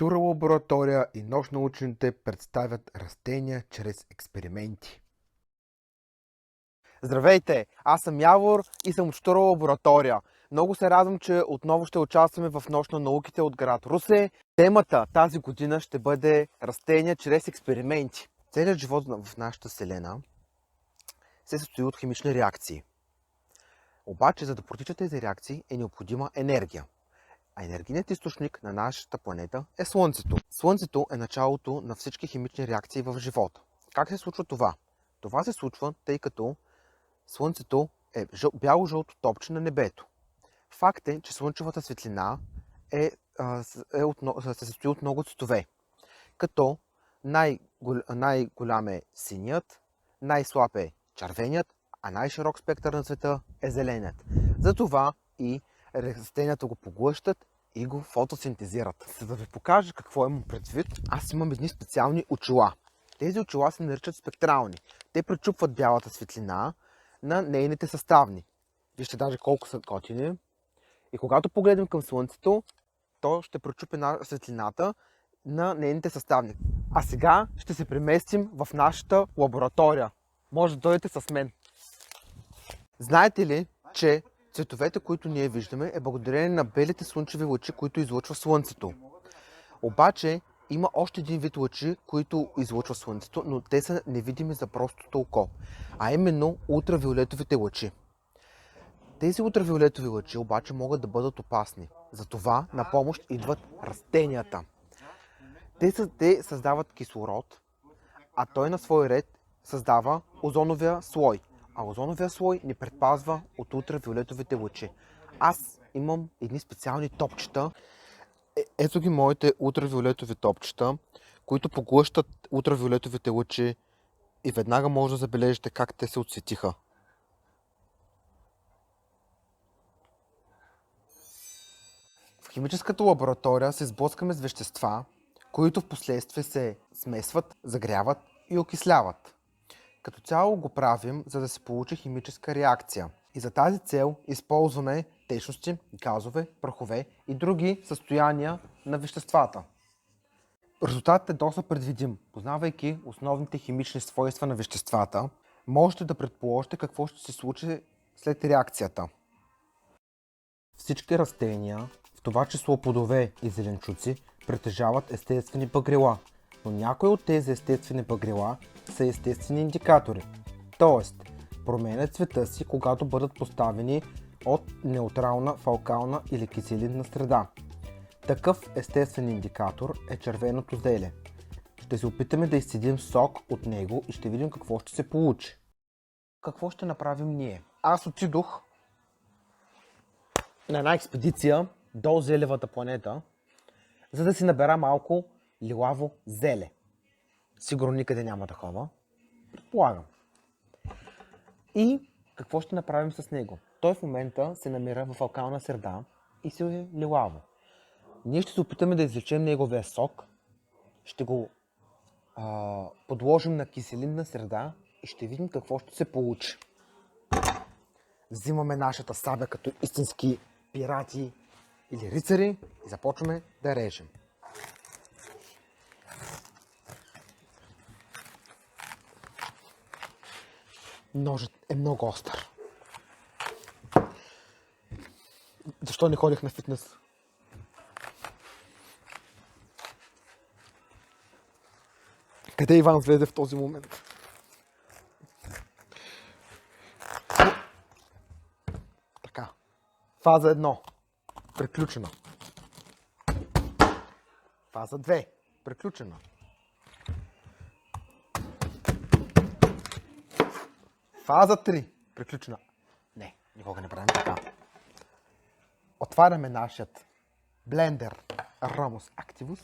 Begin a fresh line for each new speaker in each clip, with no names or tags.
Штура лаборатория и нощ на учените представят растения чрез експерименти.
Здравейте, аз съм Явор и съм от Штура лаборатория. Много се радвам, че отново ще участваме в Нощ на науките от град Русе. Темата тази година ще бъде растения чрез експерименти. Целият живот в нашата Вселена се състои от химични реакции. Обаче, за да протичат тези реакции е необходима енергия. А енергийният източник на нашата планета е Слънцето. Слънцето е началото на всички химични реакции в живота. Как се случва това? Това се случва, тъй като Слънцето е бяло-жълто топче на небето. Факт е, че слънчевата светлина се състои от много цветове. Като най-голям е синият, най-слаб е червеният, а най-широк спектър на цвета е зеленият. Затова и растенията го поглъщат и го фотосинтезират. За да ви покажа какво имам предвид, аз имам едни специални очила. Тези очила се наричат спектрални. Те пречупват бялата светлина на нейните съставни. Вижте даже колко са готини. И когато погледнем към Слънцето, то ще пречупи светлината на нейните съставни. А сега ще се преместим в нашата лаборатория. Може да дойдете с мен. Знаете ли, че цветовете, които ние виждаме, е благодарение на белите слънчеви лъчи, които излъчва Слънцето. Обаче има още един вид лъчи, които излъчва Слънцето, но те са невидими за простото око, а именно ултравиолетовите лъчи. Тези ултравиолетови лъчи обаче могат да бъдат опасни. Затова на помощ идват растенията. Те създават кислород, а той на свой ред създава озоновия слой. А озоновия слой ни предпазва от ултравиолетовите лъчи. Аз имам едни специални топчета. Ето ги моите ултравиолетови топчета, които поглъщат ултравиолетовите лъчи и веднага може да забележите как те се отсветиха. В химическата лаборатория се сблъскаме с вещества, които в последствие се смесват, загряват и окисляват. Като цяло го правим, за да се получи химическа реакция. И за тази цел използваме течности, газове, прахове и други състояния на веществата. Резултатът е доста предвидим. Познавайки основните химични свойства на веществата, можете да предположите какво ще се случи след реакцията. Всички растения, в това число плодове и зеленчуци, притежават естествени багрила, но някои от тези естествени багрила са естествени индикатори, т.е. променят цвета си, когато бъдат поставени от неутрална, фалкална или киселинна среда. Такъв естествен индикатор е червеното зеле. Ще се опитаме да изцедим сок от него и ще видим какво ще се получи. Какво ще направим ние? Аз отидох на една експедиция до зелевата планета, за да си набера малко лилаво зеле. Сигурно никъде няма такова. Предполагам. И какво ще направим с него? Той в момента се намира в алкална среда и се е лилаво. Ние ще се опитаме да извлечем неговия сок, ще го подложим на киселинна среда и ще видим какво ще се получи. Взимаме нашата сабя като истински пирати или рицари и започваме да режем. Ножът е много остър. Защо не ходих на фитнес? Къде Иван влезе в този момент? Така. Фаза 1. Приключена. Фаза 2. Приключена. Фаза 3. Приключена. Не, никога не правим така. Отваряме нашият блендер Aromus Activus.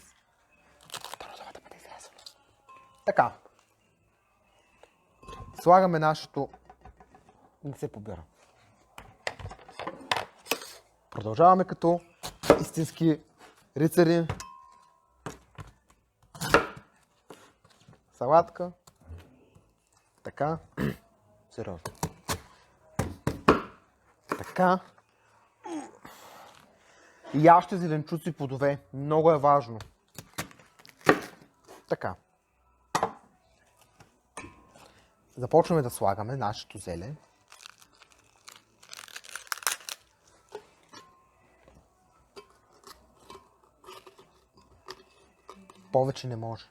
Да бъде излязено. Така. Слагаме нашето... Не се побира. Продължаваме като истински рицари. Салатка. Така. Сериозно. Така. Яще зеленчуци и плодове. Много е важно. Така. Започваме да слагаме нашето зеле. Повече не може.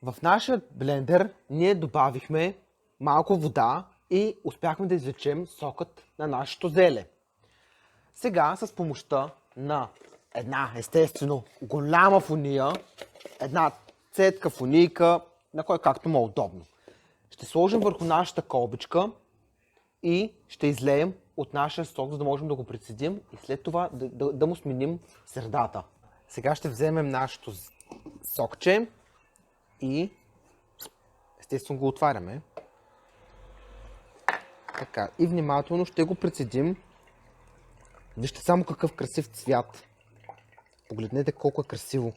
В нашия блендер ние добавихме малко вода и успяхме да извлечем сокът на нашето зеле. Сега с помощта на една естествено голяма фуния, една цетка фунийка, на кой както му е удобно, ще сложим върху нашата колбичка и ще излеем от нашия сок, за да можем да го прецедим и след това да му сменим средата. Сега ще вземем нашето сокче и естествено го отваряме. Така, и внимателно ще го прецедим. Вижте само какъв красив цвят. Погледнете колко е красиво.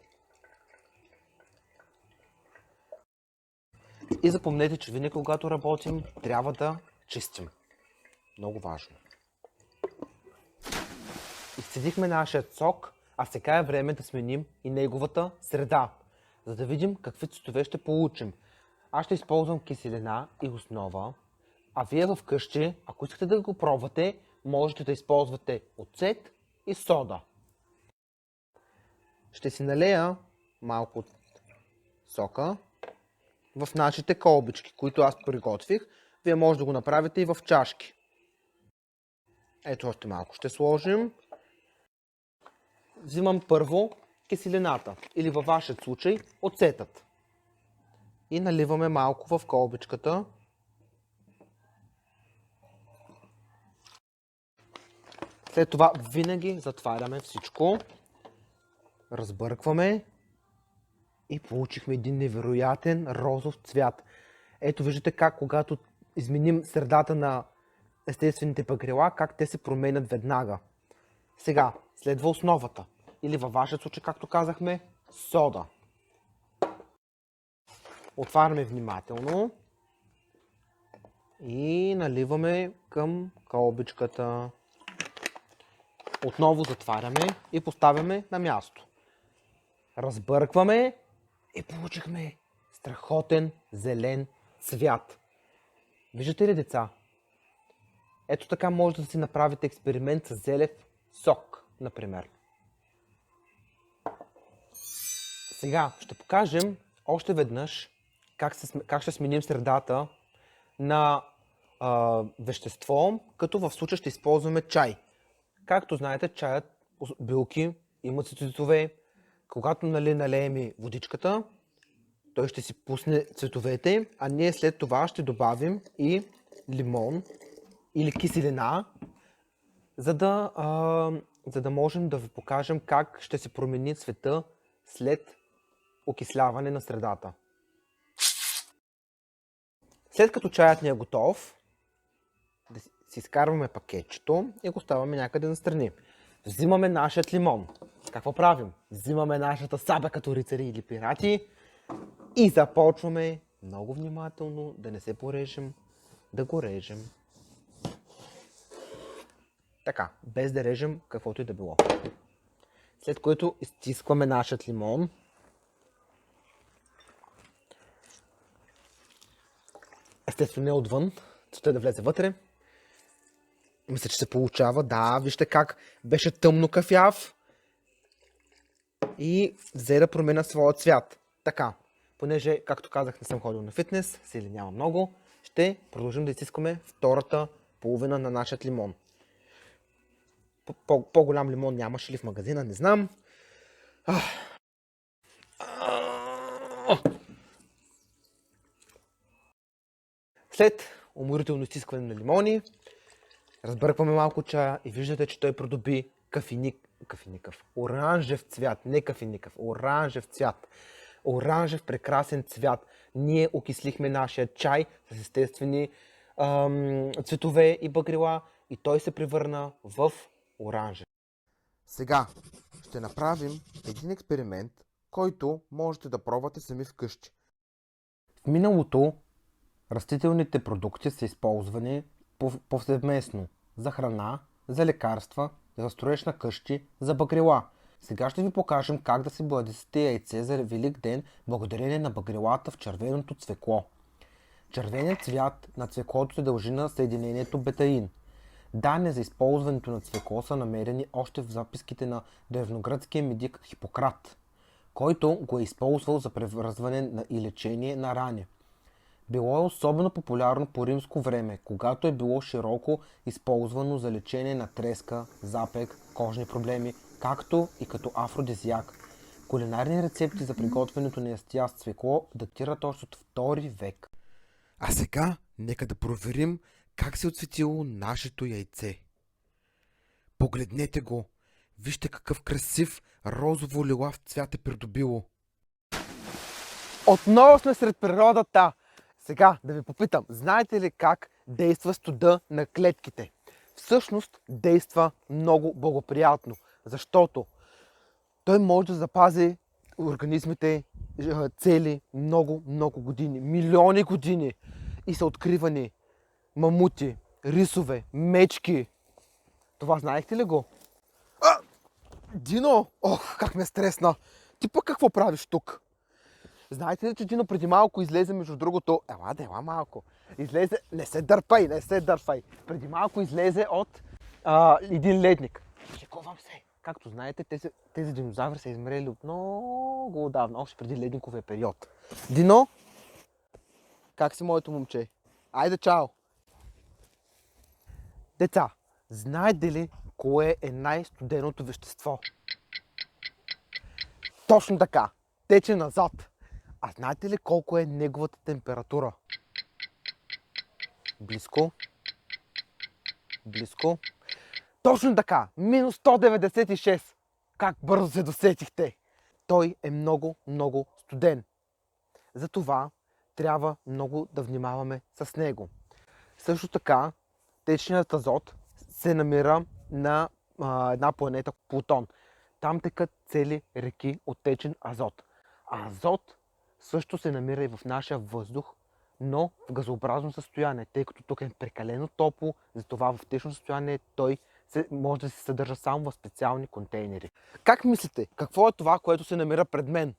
И запомнете, че винаги когато работим, трябва да чистим. Много важно. Изцедихме нашия сок, а сега е време да сменим и неговата среда, за да видим какви цветове ще получим. Аз ще използвам киселина и основа, а вие вкъщи, ако искате да го пробвате, можете да използвате оцет и сода. Ще си налея малко от сока в нашите колбички, които аз приготвих. Вие може да го направите и в чашки. Ето още малко ще сложим. Взимам първо киселината или във вашия случай оцетът. И наливаме малко в колбичката. След това винаги затваряме всичко. Разбъркваме и получихме един невероятен розов цвят. Ето виждате как когато изменим средата на естествените багрила, как те се променят веднага. Сега следва основата или във вашия случай, както казахме, сода. Отваряме внимателно и наливаме към колбичката. Отново затваряме и поставяме на място. Разбъркваме и получихме страхотен зелен цвят. Виждате ли, деца? Ето така може да си направите експеримент с зелев сок, например. Сега ще покажем още веднъж как ще сменим средата на вещество, като в случая ще използваме чай. Както знаете, чаят билки имат цветове. Когато налеем и водичката, той ще си пусне цветовете, а ние след това ще добавим и лимон или киселина, за да можем да ви покажем как ще се промени цвета след окисляване на средата. След като чаят ни е готов, да си изкарваме пакетчето и го ставаме някъде настрани. Взимаме нашият лимон. Какво правим? Взимаме нашата сабя като рицари или пирати и започваме много внимателно да не се порежем, да го режем. Така, без да режем каквото и да било. След което изтискваме нашият лимон. Естествено не отвън, той да влезе вътре. Мисля, че се получава. Да, вижте как беше тъмно кафяв и взе да променя своя цвят. Така, понеже, както казах, не съм ходил на фитнес, сили няма много, ще продължим да изтискаме втората половина на нашия лимон. По-голям лимон нямаше ли в магазина, не знам. След уморително изтискване на лимони, разбъркваме малко чая и виждате, че той придоби оранжев цвят, не кафеникъв, оранжев цвят. Оранжев прекрасен цвят. Ние окислихме нашия чай с естествени цветове и багрила и той се превърна в оранжев. Сега ще направим един експеримент, който можете да пробвате сами вкъщи. В миналото
Растителните продукти са използвани повсеместно за храна, за лекарства, за строеж на къщи, за багрила. Сега ще ви покажем как да си бъдесите яйце за Велик ден благодарение на багрилата в червеното цвекло. Червеният цвят на цвеклото се дължи на съединението бетаин. Данни за използването на цвекло са намерени още в записките на древногръцкия медик Хипократ, който го е използвал за превръзване и лечение на рани. Било е особено популярно по римско време, когато е било широко използвано за лечение на треска, запек, кожни проблеми, както и като афродизиак. Кулинарни рецепти за приготвянето на ястия с цвекло датират още от 2 век.
А сега нека да проверим как се е оцветило нашето яйце. Погледнете го! Вижте какъв красив розово-лилав цвят е придобило. Отново сме сред природата! Сега да ви попитам, знаете ли как действа студа на клетките? Всъщност действа много благоприятно, защото той може да запази организмите цели много години, милиони години и са откривани мамути, рисове, мечки. Това знаехте ли го? Дино! Ох, как ме стресна! Ти пък какво правиш тук? Знаете ли, че Дино преди малко излезе, между другото... Ела малко. Излезе... Не се дърпай! Преди малко излезе от един ледник. Шековам се. Както знаете, тези динозаври са измрели от много отдавна, още преди ледниковия период. Дино, как си моето момче? Айде, чао! Деца, знаете ли кое е най-студеното вещество? Точно така, течен азот. А знаете ли колко е неговата температура? Близко. Точно така, минус 196. Как бързо се досетихте? Той е много студен. Затова трябва много да внимаваме с него. Също така, течният азот се намира на една планета Плутон. Там текат цели реки от течен азот. А азот също се намира и в нашия въздух, но в газообразно състояние, тъй като тук е прекалено топло, затова в течно състояние той може да се съдържа само в специални контейнери. Как мислите? Какво е това, което се намира пред мен?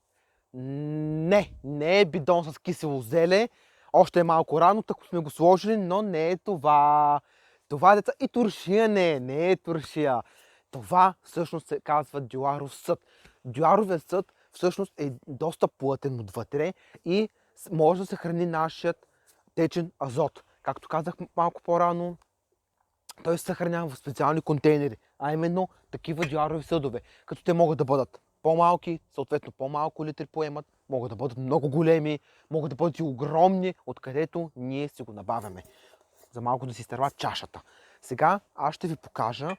Не е бидон с кисело зеле. Още е малко рано, така сме го сложили, но не е това. Това, деца, и туршия не е туршия. Това всъщност се казва дюаров съд. Дюаровият съд всъщност е доста плътен отвътре и може да съхрани нашият течен азот. Както казах малко по-рано, той се съхранява в специални контейнери, а именно такива дюарови съдове, като те могат да бъдат по-малки, съответно по-малко литри поемат, могат да бъдат много големи, могат да бъдат и огромни, откъдето ние си го набавяме. За малко да си изтърва чашата. Сега аз ще ви покажа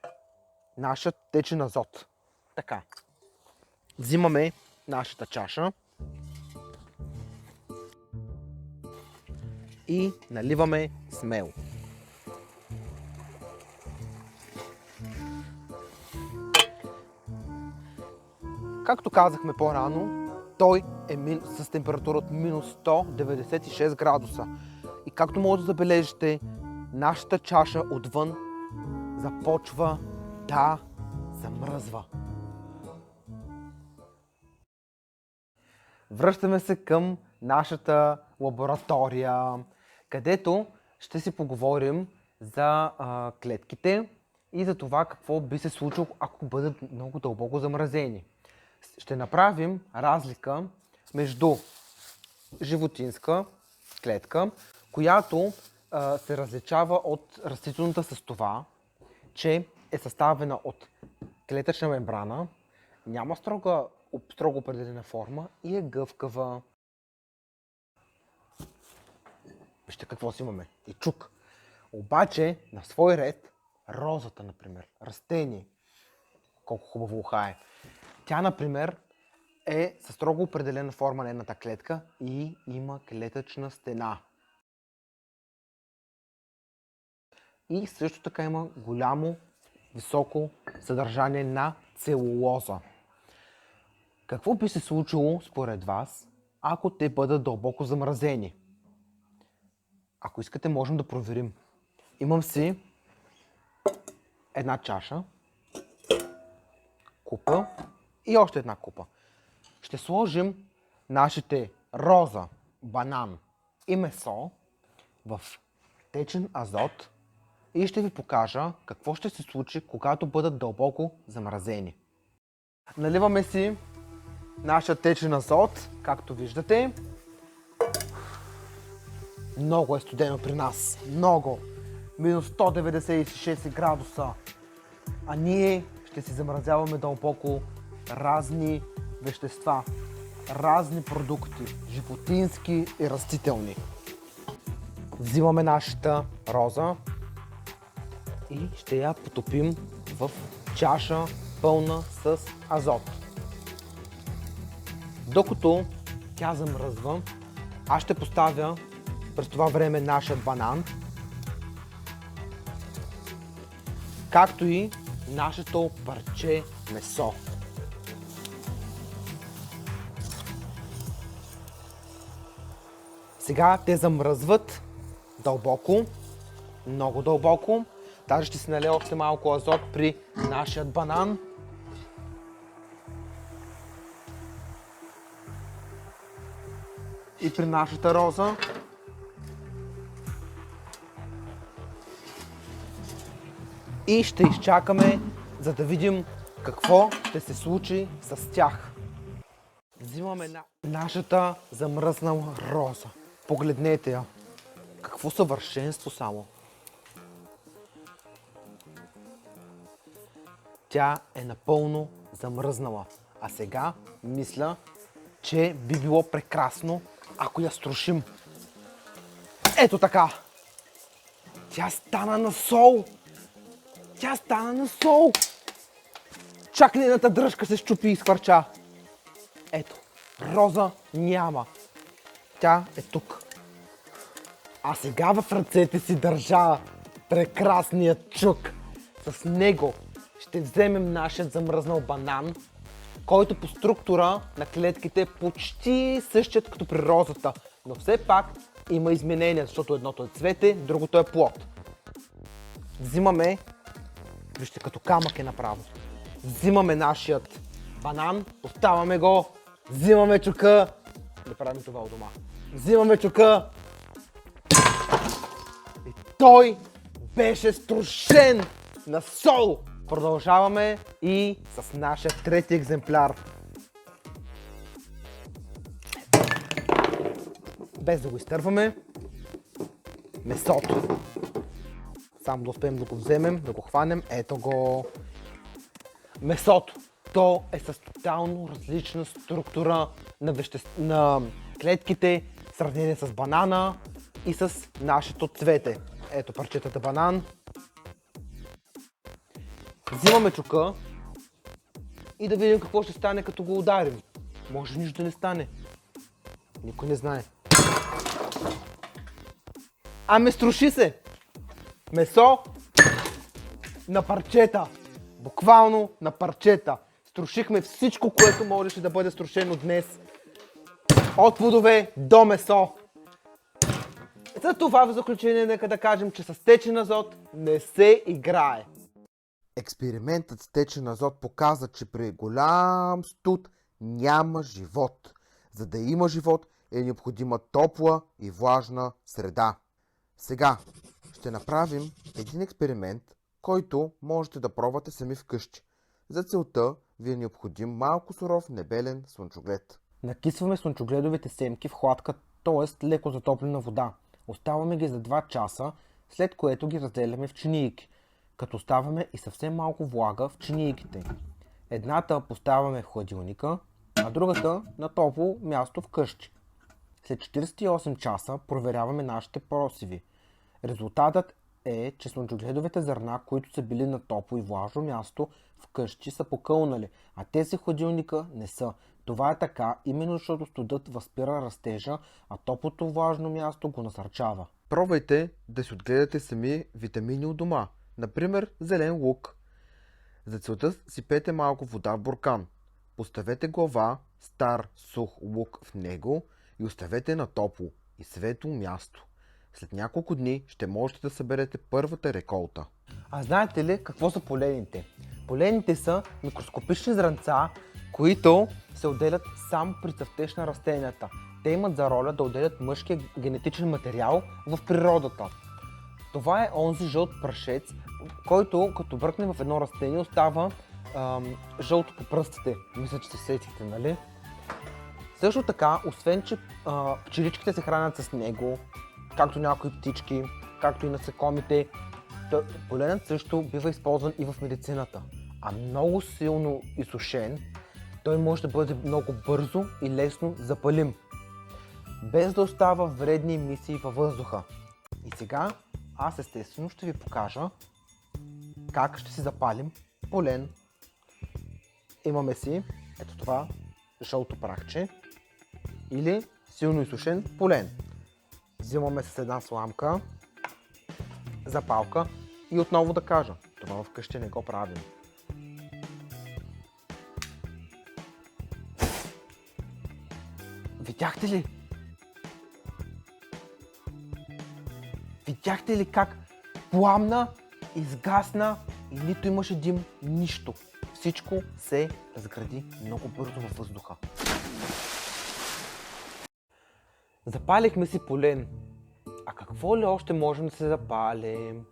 нашият течен азот. Така. Взимаме нашата чаша и наливаме смело. Както казахме по-рано, той е с температура от минус 196 градуса. И както може да забележите, нашата чаша отвън започва да замръзва. Връщаме се към нашата лаборатория, където ще си поговорим за клетките и за това какво би се случило, ако бъдат много дълбоко замразени. Ще направим разлика между животинска клетка, която се различава от растителната с това, че е съставена от клетъчна мембрана, няма строго определена форма и е гъвкава. Вижте какво си имаме. И чук. Обаче на свой ред розата, например, растение, колко хубаво ухае. Тя, например, е със строго определена форма на едната клетка и има клетъчна стена. И също така има голямо, високо съдържание на целулоза. Какво би се случило според вас, ако те бъдат дълбоко замразени?
Ако искате, можем да проверим. Имам си една чаша, купа и още една купа. Ще сложим нашите роза, банан и месо в течен азот и ще ви покажа какво ще се случи, когато бъдат дълбоко замразени. Наливаме си нашия течен азот, както виждате. Много е студено при нас. Много. Минус 196 градуса. А ние ще си замразяваме дълбоко разни вещества, разни продукти, животински и растителни. Взимаме нашата роза и ще я потопим в чаша пълна с азот. Докато тя замръзва, аз ще поставя през това време нашия банан, както и нашето парче месо. Сега те замръзват дълбоко, много дълбоко. Даже ще си налея още малко азот при нашия банан. И при нашата роза. И ще изчакаме, за да видим какво ще се случи с тях. Взимаме нашата замръзнала роза. Погледнете я. Какво съвършенство само. Тя е напълно замръзнала. А сега мисля, че би било прекрасно, ако я струшим. Ето така. Тя стана на сол. Тя стана на сол. Чак нейната дръжка се счупи и изхвърча. Ето, роза няма. Тя е тук. А сега в ръцете си държа прекрасният чук. С него ще вземем нашия замръзнал банан, който по структура на клетките е почти същият като при розата. Но все пак има изменения, защото едното е цвете, другото е плод. Взимаме, вижте като камък е направо. Взимаме нашият банан, оставаме го, взимаме чука. Да правим това у дома. Взимаме чука. И той беше струшен на сол. Продължаваме и с нашия трети екземпляр. Без да го изтърваме. Месото. Само да успеем да го вземем, да го хванем. Ето го. Месото. То е с тотално различна структура на клетките, в сравнение с банана и с нашето цвете. Ето парчетата банан. Взимаме чука и да видим какво ще стане като го ударим. Може нищо да не стане. Никой не знае. Ами струши се! Месо на парчета. Буквално на парчета. Струшихме всичко, което можеше да бъде струшено днес. От плодове до месо. За това в заключение нека да кажем, че с течен азот не се играе.
Експериментът с течен азот показа, че при голям студ няма живот. За да има живот е необходима топла и влажна среда. Сега ще направим един експеримент, който можете да пробвате сами вкъщи. За целта ви е необходим малко суров небелен слънчоглед.
Накисваме слънчогледовите семки в хладка, т.е. леко затоплена вода. Оставаме ги за 2 часа, след което ги разделяме в чинийки, като оставаме и съвсем малко влага в чинийките. Едната поставяме в хладилника, а другата на топло място вкъщи. След 48 часа проверяваме нашите просеви. Резултатът е, че слънчогледовите зърна, които са били на топло и влажно място вкъщи, са покълнали, а тези в хладилника не са. Това е така, именно защото студът възпира растежа, а топлото влажно място го насърчава.
Пробвайте да си отгледате сами витамини у дома, например зелен лук. За целта сипете малко вода в буркан. Поставете глава, стар сух лук в него и оставете на топло и светло място. След няколко дни ще можете да съберете първата реколта.
А знаете ли какво са полените? Полените са микроскопични зранца, които се отделят само при цъфтеж на растенията. Те имат за роля да отделят мъжкия генетичен материал в природата. Това е онзи жълт прашец, който като бръкне в едно растение остава жълто по пръстите. Мисля, че се сетихте, нали? Също така, освен че пчеличките се хранят с него, както някои птички, както и насекомите, поленът също бива използван и в медицината. А много силно изсушен, той може да бъде много бързо и лесно запалим, без да остава вредни емисии във въздуха. И сега аз естествено ще ви покажа как ще си запалим полен. Имаме си ето това жълто прахче или силно изсушен полен. Взимаме с една сламка, запалка и отново да кажа, това вкъщи не го правим. Видяхте ли? Видяхте ли как пламна, изгасна и нито имаше дим, нищо. Всичко се разгради много бързо във въздуха. Запалихме си полен. А какво ли още можем да се запалим?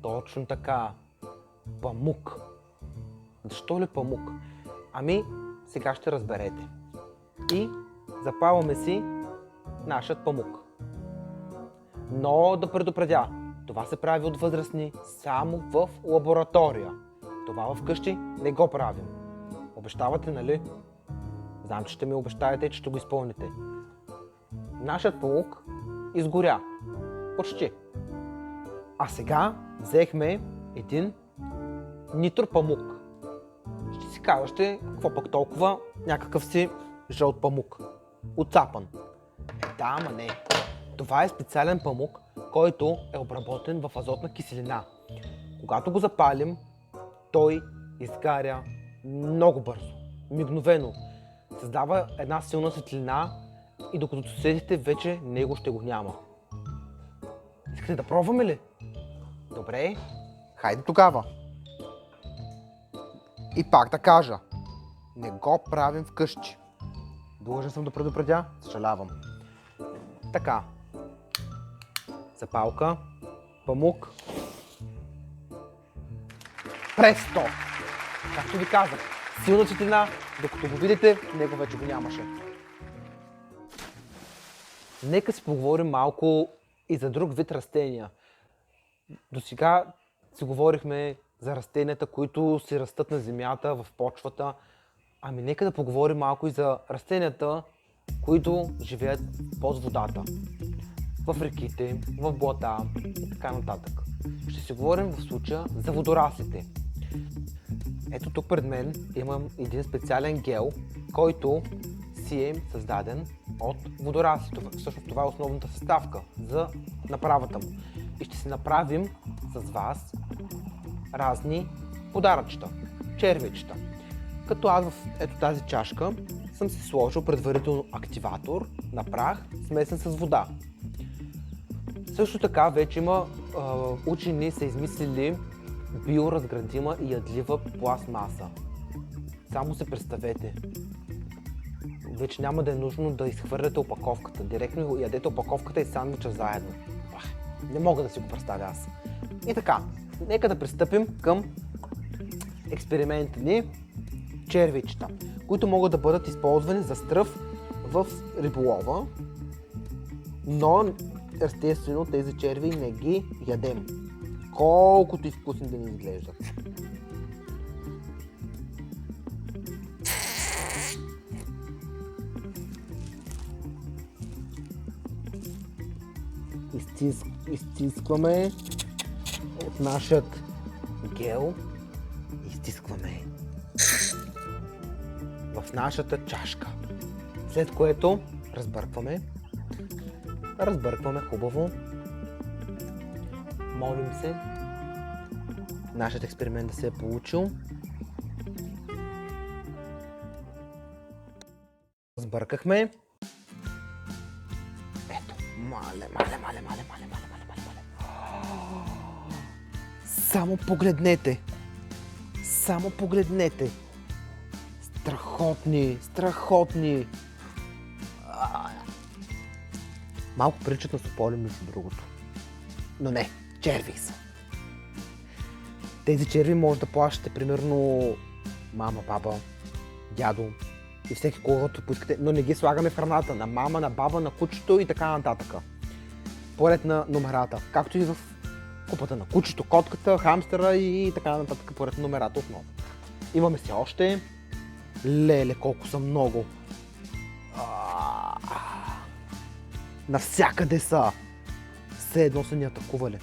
Точно така. Памук. Защо ли памук? Ами, сега ще разберете. И запалваме си нашият памук. Но да предупредя, това се прави от възрастни само в лаборатория. Това вкъщи не го правим. Обещавате, нали? Знам, че ще ми обещаете и че ще го изпълните. Нашият памук изгоря. Почти. А сега взехме един нитър памук. Ще си кажете, какво пък толкова някакъв си жълт памук. Отцапан. Да, ама не. Това е специален памук, който е обработен в азотна киселина. Когато го запалим, той изгаря много бързо, мигновено. Създава една силна светлина и докато се седите, вече него ще го няма. Искате да пробваме ли? Добре, хайде тогава. И пак да кажа, не го правим вкъщи. Длъжен съм да предупредя, съжалявам. Така, запалка, памук, престо! Както ви казах, силна светлина, докато го видите, него вече го нямаше. Нека си поговорим малко и за друг вид растения. До сега си говорихме за растенията, които си растат на земята, в почвата. Ами нека да поговорим малко и за растенията, които живеят под водата. В реките, в блата и така нататък. Ще си говорим в случая за водораслите. Ето тук пред мен имам един специален гел, който си е създаден от водорасли. Всъщност това е основната съставка за направата му. И ще си направим с вас разни подаръчета, червичета. Като аз в ето тази чашка съм си сложил предварително активатор на прах, смесен с вода. Също така вече има учени са измислили биоразградима и ядлива пластмаса. Само се представете. Вече няма да е нужно да изхвърляте опаковката. Директно ядете опаковката и сандвича заедно. Не мога да си го представя аз. И така, нека да пристъпим към експеримента ни червичета, които могат да бъдат използвани за стръв в риболова, но естествено тези черви не ги ядем, колкото и вкусни да ни изглеждат. Изтискваме от нашият гел, изтискваме в нашата чашка, след което разбъркваме хубаво, молим се нашият експеримент да се е получил. Сбъркахме. Ето, мале.
Само погледнете. Само погледнете. Страхотни, страхотни. Малко приличат на сополи, между другото. Но не, черви са. Тези черви може да плащате примерно мама, баба, дядо и всеки когото поискате, но не ги слагаме в храната на мама, на баба, на кучето и така нататък. Поред на номерата, както и в купата на кучето, котката, хамстера и така нататък поред номерата отново. Имаме си още. Леле, колко са много. Навсякъде са. Все едно са ни атакували.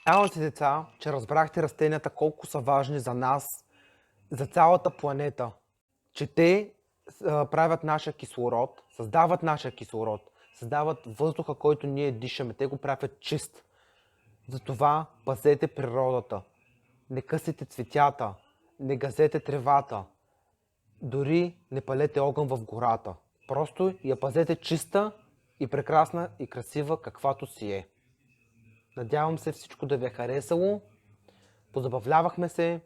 Надявам се, деца, че разбрахте растенията колко са важни за нас, за цялата планета. Че те правят нашия кислород, създават нашия кислород, създават въздуха, който ние дишаме. Те го правят чист. Затова пазете природата. Не късите цветята, не газете тревата, дори не палете огън в гората. Просто я пазете чиста и прекрасна и красива, каквато си е. Надявам се всичко да ви е харесало. Позабавлявахме се,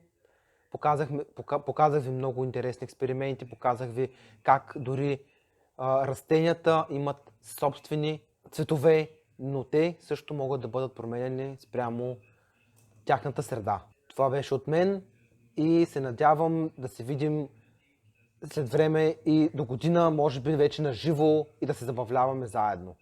показах ви много интересни експерименти, показах ви как дори растенията имат собствени цветове, но те също могат да бъдат променени спрямо тяхната среда. Това беше от мен и се надявам да се видим след време и до година, може би вече на живо и да се забавляваме заедно.